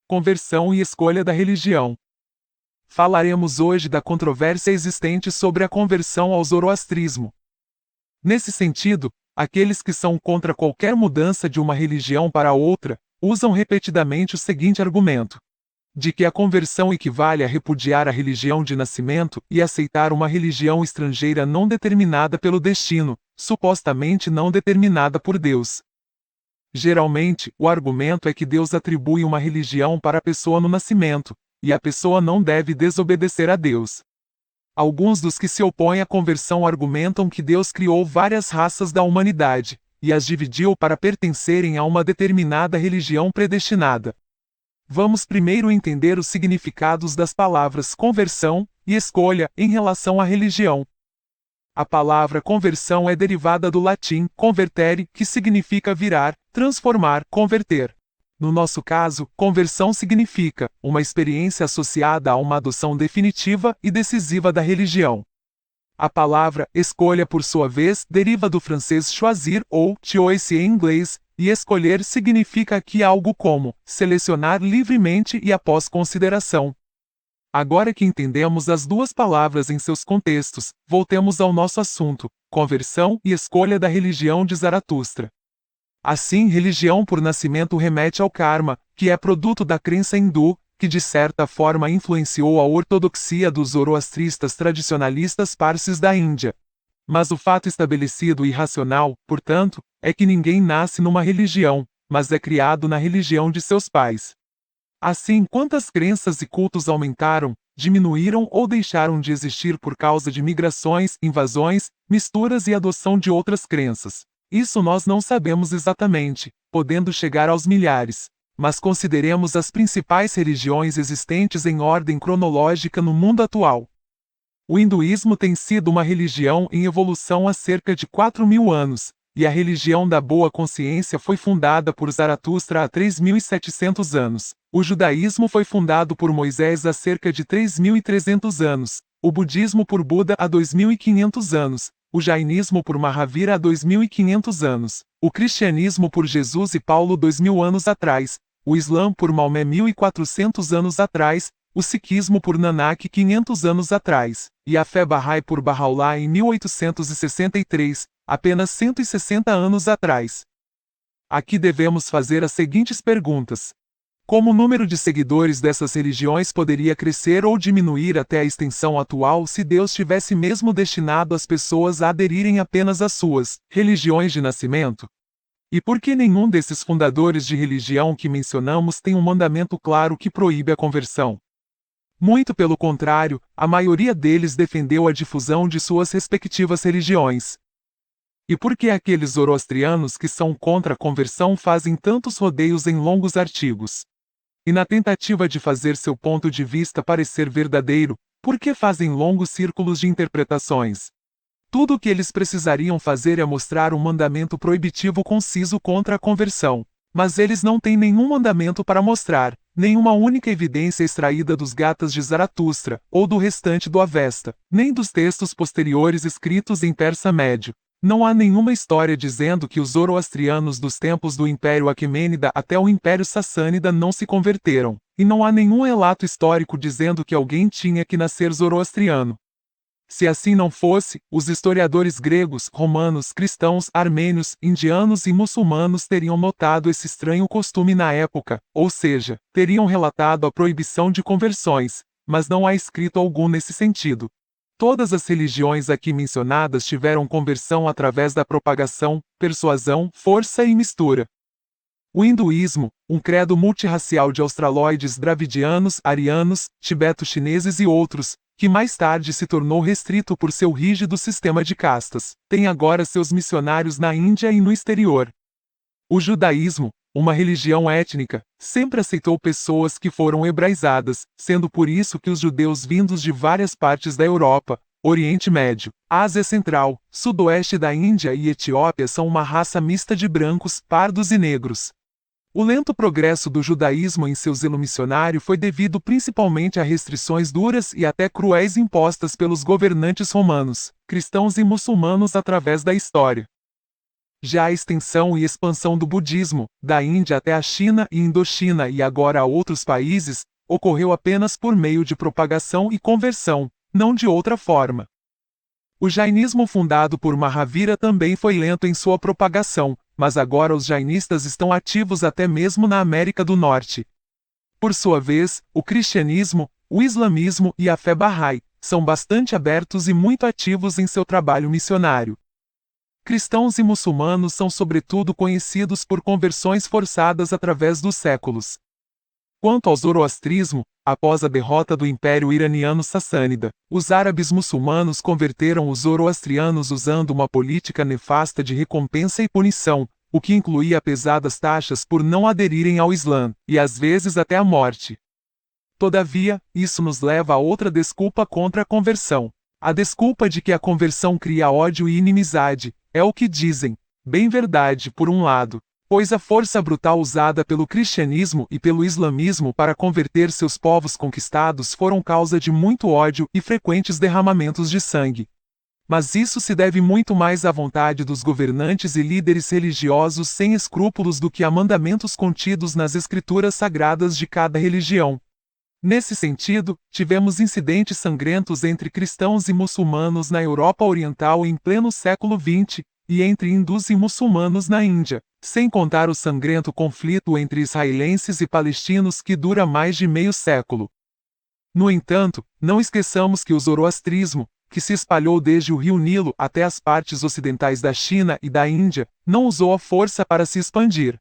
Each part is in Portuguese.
conversão e escolha da religião. Falaremos hoje da controvérsia existente sobre a conversão ao zoroastrismo. Nesse sentido, aqueles que são contra qualquer mudança de uma religião para outra, usam repetidamente o seguinte argumento: de que a conversão equivale a repudiar a religião de nascimento e aceitar uma religião estrangeira não determinada pelo destino, supostamente não determinada por Deus. Geralmente, o argumento é que Deus atribui uma religião para a pessoa no nascimento, e a pessoa não deve desobedecer a Deus. Alguns dos que se opõem à conversão argumentam que Deus criou várias raças da humanidade, e as dividiu para pertencerem a uma determinada religião predestinada. Vamos primeiro entender os significados das palavras conversão e escolha em relação à religião. A palavra conversão é derivada do latim convertere, que significa virar, transformar, converter. No nosso caso, conversão significa uma experiência associada a uma adoção definitiva e decisiva da religião. A palavra escolha, por sua vez, deriva do francês choisir ou choice em inglês, e escolher significa aqui algo como selecionar livremente e após consideração. Agora que entendemos as duas palavras em seus contextos, voltemos ao nosso assunto: conversão e escolha da religião de Zaratustra. Assim, religião por nascimento remete ao karma, que é produto da crença hindu, que de certa forma influenciou a ortodoxia dos zoroastristas tradicionalistas parsis da Índia. Mas o fato estabelecido e racional, portanto, é que ninguém nasce numa religião, mas é criado na religião de seus pais. Assim, quantas crenças e cultos aumentaram, diminuíram ou deixaram de existir por causa de migrações, invasões, misturas e adoção de outras crenças? Isso nós não sabemos exatamente, podendo chegar aos milhares. Mas consideremos as principais religiões existentes em ordem cronológica no mundo atual. O hinduísmo tem sido uma religião em evolução há cerca de 4.000 anos, e a religião da boa consciência foi fundada por Zaratustra há 3.700 anos. O judaísmo foi fundado por Moisés há cerca de 3.300 anos, o budismo por Buda há 2.500 anos, o jainismo por Mahavira há 2.500 anos, o cristianismo por Jesus e Paulo 2.000 anos atrás, o Islã por Maomé 1.400 anos atrás, o sikhismo por Nanak 500 anos atrás, e a fé Bahá'í por Bahá'u'lláh em 1863, apenas 160 anos atrás. Aqui devemos fazer as seguintes perguntas: como o número de seguidores dessas religiões poderia crescer ou diminuir até a extensão atual se Deus tivesse mesmo destinado as pessoas a aderirem apenas às suas religiões de nascimento? E por que nenhum desses fundadores de religião que mencionamos tem um mandamento claro que proíbe a conversão? Muito pelo contrário, a maioria deles defendeu a difusão de suas respectivas religiões. E por que aqueles zoroastrianos que são contra a conversão fazem tantos rodeios em longos artigos? E na tentativa de fazer seu ponto de vista parecer verdadeiro, por que fazem longos círculos de interpretações? Tudo o que eles precisariam fazer é mostrar um mandamento proibitivo conciso contra a conversão. Mas eles não têm nenhum mandamento para mostrar, nenhuma única evidência extraída dos Gathas de Zaratustra, ou do restante do Avesta, nem dos textos posteriores escritos em persa médio. Não há nenhuma história dizendo que os zoroastrianos dos tempos do Império Aquemênida até o Império Sassânida não se converteram, e não há nenhum relato histórico dizendo que alguém tinha que nascer zoroastriano. Se assim não fosse, os historiadores gregos, romanos, cristãos, armênios, indianos e muçulmanos teriam notado esse estranho costume na época, ou seja, teriam relatado a proibição de conversões, mas não há escrito algum nesse sentido. Todas as religiões aqui mencionadas tiveram conversão através da propagação, persuasão, força e mistura. O hinduísmo, um credo multirracial de australoides dravidianos, arianos, tibeto-chineses e outros, que mais tarde se tornou restrito por seu rígido sistema de castas, tem agora seus missionários na Índia e no exterior. O judaísmo, uma religião étnica, sempre aceitou pessoas que foram hebraizadas, sendo por isso que os judeus vindos de várias partes da Europa, Oriente Médio, Ásia Central, Sudoeste da Índia e Etiópia são uma raça mista de brancos, pardos e negros. O lento progresso do judaísmo em seu zelo missionário foi devido principalmente a restrições duras e até cruéis impostas pelos governantes romanos, cristãos e muçulmanos através da história. Já a extensão e expansão do budismo, da Índia até a China e Indochina e agora a outros países, ocorreu apenas por meio de propagação e conversão, não de outra forma. O jainismo fundado por Mahavira também foi lento em sua propagação, mas agora os jainistas estão ativos até mesmo na América do Norte. Por sua vez, o cristianismo, o islamismo e a fé Bahá'í são bastante abertos e muito ativos em seu trabalho missionário. Cristãos e muçulmanos são sobretudo conhecidos por conversões forçadas através dos séculos. Quanto ao zoroastrismo, após a derrota do Império Iraniano Sassânida, os árabes muçulmanos converteram os zoroastrianos usando uma política nefasta de recompensa e punição, o que incluía pesadas taxas por não aderirem ao Islã, e às vezes até a morte. Todavia, isso nos leva a outra desculpa contra a conversão. A desculpa de que a conversão cria ódio e inimizade, é o que dizem. Bem verdade, por um lado, pois a força brutal usada pelo cristianismo e pelo islamismo para converter seus povos conquistados foram causa de muito ódio e frequentes derramamentos de sangue. Mas isso se deve muito mais à vontade dos governantes e líderes religiosos sem escrúpulos do que a mandamentos contidos nas escrituras sagradas de cada religião. Nesse sentido, tivemos incidentes sangrentos entre cristãos e muçulmanos na Europa Oriental em pleno século XX, e entre hindus e muçulmanos na Índia, sem contar o sangrento conflito entre israelenses e palestinos que dura mais de meio século. No entanto, não esqueçamos que o zoroastrismo, que se espalhou desde o rio Nilo até as partes ocidentais da China e da Índia, não usou a força para se expandir.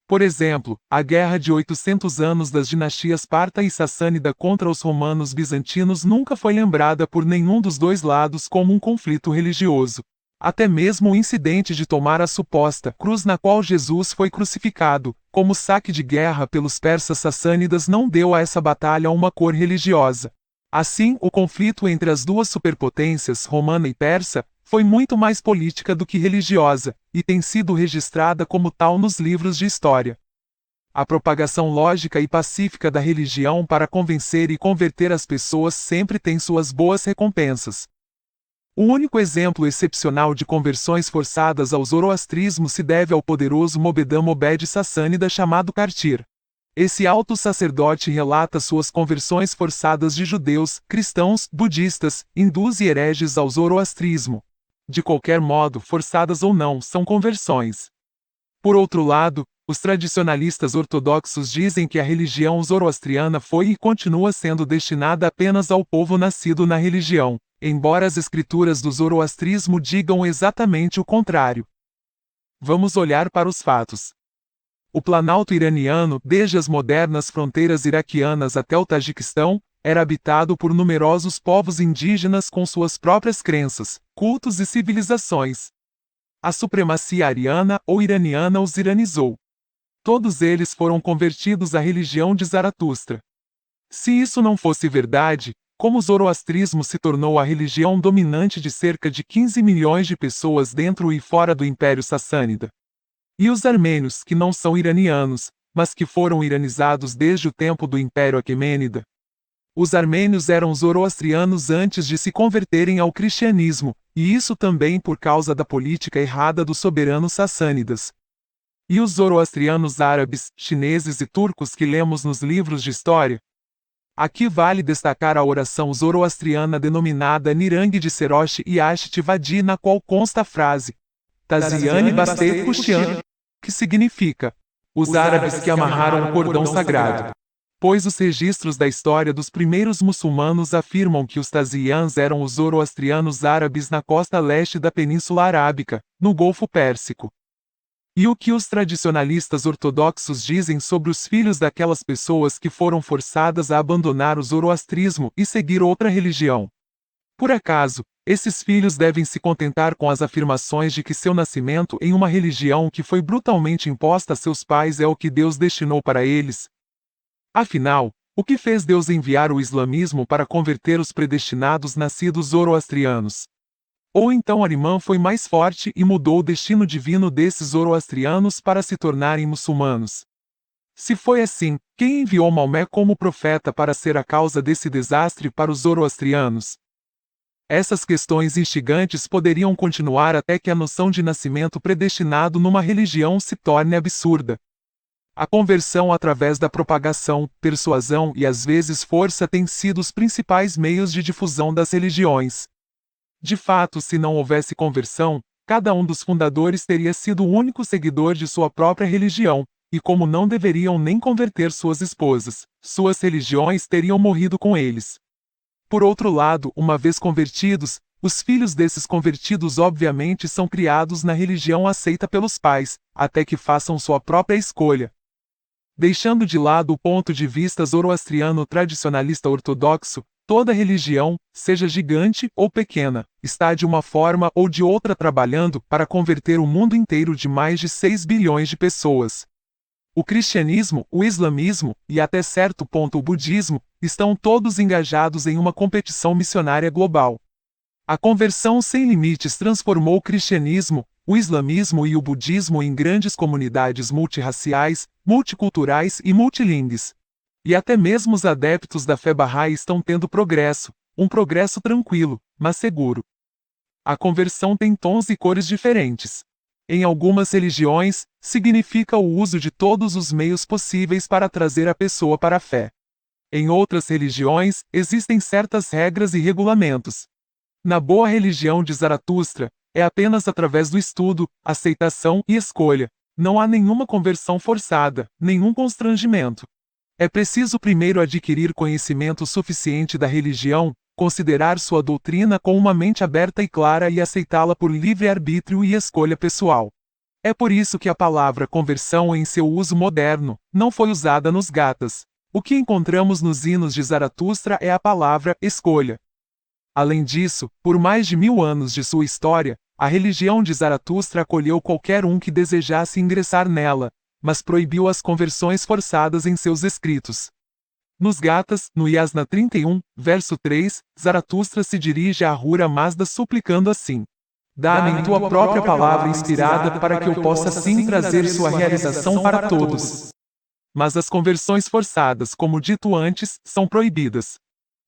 Por exemplo, a Guerra de 800 anos das dinastias Parta e Sassânida contra os romanos bizantinos nunca foi lembrada por nenhum dos dois lados como um conflito religioso. Até mesmo o incidente de tomar a suposta cruz na qual Jesus foi crucificado, como saque de guerra pelos persas sassânidas não deu a essa batalha uma cor religiosa. Assim, o conflito entre as duas superpotências, romana e persa, foi muito mais política do que religiosa, e tem sido registrada como tal nos livros de história. A propagação lógica e pacífica da religião para convencer e converter as pessoas sempre tem suas boas recompensas. O único exemplo excepcional de conversões forçadas ao zoroastrismo se deve ao poderoso Mobedan Mobed Sassânida chamado Kartir. Esse alto sacerdote relata suas conversões forçadas de judeus, cristãos, budistas, hindus e hereges ao zoroastrismo. De qualquer modo, forçadas ou não, são conversões. Por outro lado, os tradicionalistas ortodoxos dizem que a religião zoroastriana foi e continua sendo destinada apenas ao povo nascido na religião, embora as escrituras do zoroastrismo digam exatamente o contrário. Vamos olhar para os fatos. O Planalto iraniano, desde as modernas fronteiras iraquianas até o Tajiquistão, era habitado por numerosos povos indígenas com suas próprias crenças, cultos e civilizações. A supremacia ariana ou iraniana os iranizou. Todos eles foram convertidos à religião de Zaratustra. Se isso não fosse verdade, como o zoroastrismo se tornou a religião dominante de cerca de 15 milhões de pessoas dentro e fora do Império Sassânida? E os armênios, que não são iranianos, mas que foram iranizados desde o tempo do Império Aquemênida? Os armênios eram zoroastrianos antes de se converterem ao cristianismo, e isso também por causa da política errada dos soberanos sassânidas. E os zoroastrianos árabes, chineses e turcos que lemos nos livros de história? Aqui vale destacar a oração zoroastriana denominada Nirang de Serosh e Ashit Vadi, na qual consta a frase Taziane Bastei Kushian, que significa os árabes que amarraram o cordão sagrado. Pois os registros da história dos primeiros muçulmanos afirmam que os Tazians eram os zoroastrianos árabes na costa leste da Península Arábica, no Golfo Pérsico. E o que os tradicionalistas ortodoxos dizem sobre os filhos daquelas pessoas que foram forçadas a abandonar o zoroastrismo e seguir outra religião? Por acaso, esses filhos devem se contentar com as afirmações de que seu nascimento em uma religião que foi brutalmente imposta a seus pais é o que Deus destinou para eles? Afinal, o que fez Deus enviar o islamismo para converter os predestinados nascidos zoroastrianos? Ou então Arimã foi mais forte e mudou o destino divino desses zoroastrianos para se tornarem muçulmanos? Se foi assim, quem enviou Maomé como profeta para ser a causa desse desastre para os zoroastrianos? Essas questões instigantes poderiam continuar até que a noção de nascimento predestinado numa religião se torne absurda. A conversão através da propagação, persuasão e às vezes força têm sido os principais meios de difusão das religiões. De fato, se não houvesse conversão, cada um dos fundadores teria sido o único seguidor de sua própria religião, e como não deveriam nem converter suas esposas, suas religiões teriam morrido com eles. Por outro lado, uma vez convertidos, os filhos desses convertidos obviamente são criados na religião aceita pelos pais, até que façam sua própria escolha. Deixando de lado o ponto de vista zoroastriano tradicionalista ortodoxo, toda religião, seja gigante ou pequena, está de uma forma ou de outra trabalhando para converter o mundo inteiro de mais de 6 bilhões de pessoas. O cristianismo, o islamismo, e até certo ponto o budismo, estão todos engajados em uma competição missionária global. A conversão sem limites transformou o cristianismo, o islamismo e o budismo em grandes comunidades multirraciais, multiculturais e multilingues. E até mesmo os adeptos da fé Bahá'í estão tendo progresso, um progresso tranquilo, mas seguro. A conversão tem tons e cores diferentes. Em algumas religiões, significa o uso de todos os meios possíveis para trazer a pessoa para a fé. Em outras religiões, existem certas regras e regulamentos. Na boa religião de Zaratustra, é apenas através do estudo, aceitação e escolha. Não há nenhuma conversão forçada, nenhum constrangimento. É preciso primeiro adquirir conhecimento suficiente da religião, considerar sua doutrina com uma mente aberta e clara e aceitá-la por livre-arbítrio e escolha pessoal. É por isso que a palavra conversão em seu uso moderno não foi usada nos gatas. O que encontramos nos hinos de Zaratustra é a palavra escolha. Além disso, por mais de 1000 anos de sua história, a religião de Zaratustra acolheu qualquer um que desejasse ingressar nela, mas proibiu as conversões forçadas em seus escritos. Nos Gatas, no Yasna 31, verso 3, Zaratustra se dirige a Ahura Mazda suplicando assim: Dá-me tua própria palavra inspirada para que eu possa assim trazer sua realização para todos. Mas as conversões forçadas, como dito antes, são proibidas.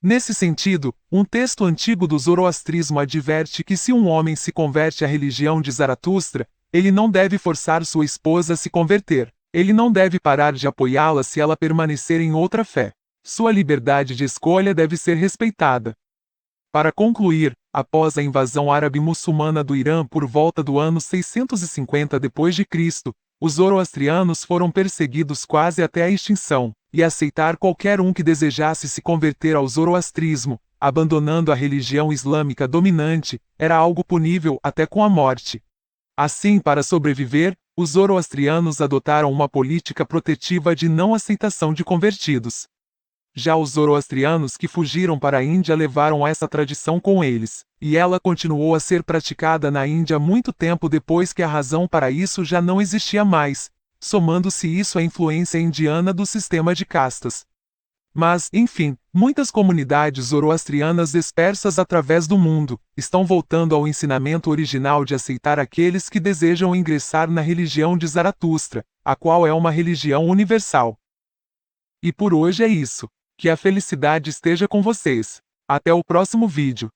Nesse sentido, um texto antigo do zoroastrismo adverte que se um homem se converte à religião de Zaratustra, ele não deve forçar sua esposa a se converter. Ele não deve parar de apoiá-la se ela permanecer em outra fé. Sua liberdade de escolha deve ser respeitada. Para concluir, após a invasão árabe-muçulmana do Irã por volta do ano 650 d.C., os zoroastrianos foram perseguidos quase até a extinção, e aceitar qualquer um que desejasse se converter ao zoroastrismo, abandonando a religião islâmica dominante, era algo punível até com a morte. Assim, para sobreviver, os zoroastrianos adotaram uma política protetiva de não aceitação de convertidos. Já os zoroastrianos que fugiram para a Índia levaram essa tradição com eles, e ela continuou a ser praticada na Índia muito tempo depois que a razão para isso já não existia mais, somando-se isso à influência indiana do sistema de castas. Mas, enfim, muitas comunidades zoroastrianas dispersas através do mundo, estão voltando ao ensinamento original de aceitar aqueles que desejam ingressar na religião de Zaratustra, a qual é uma religião universal. E por hoje é isso. Que a felicidade esteja com vocês. Até o próximo vídeo.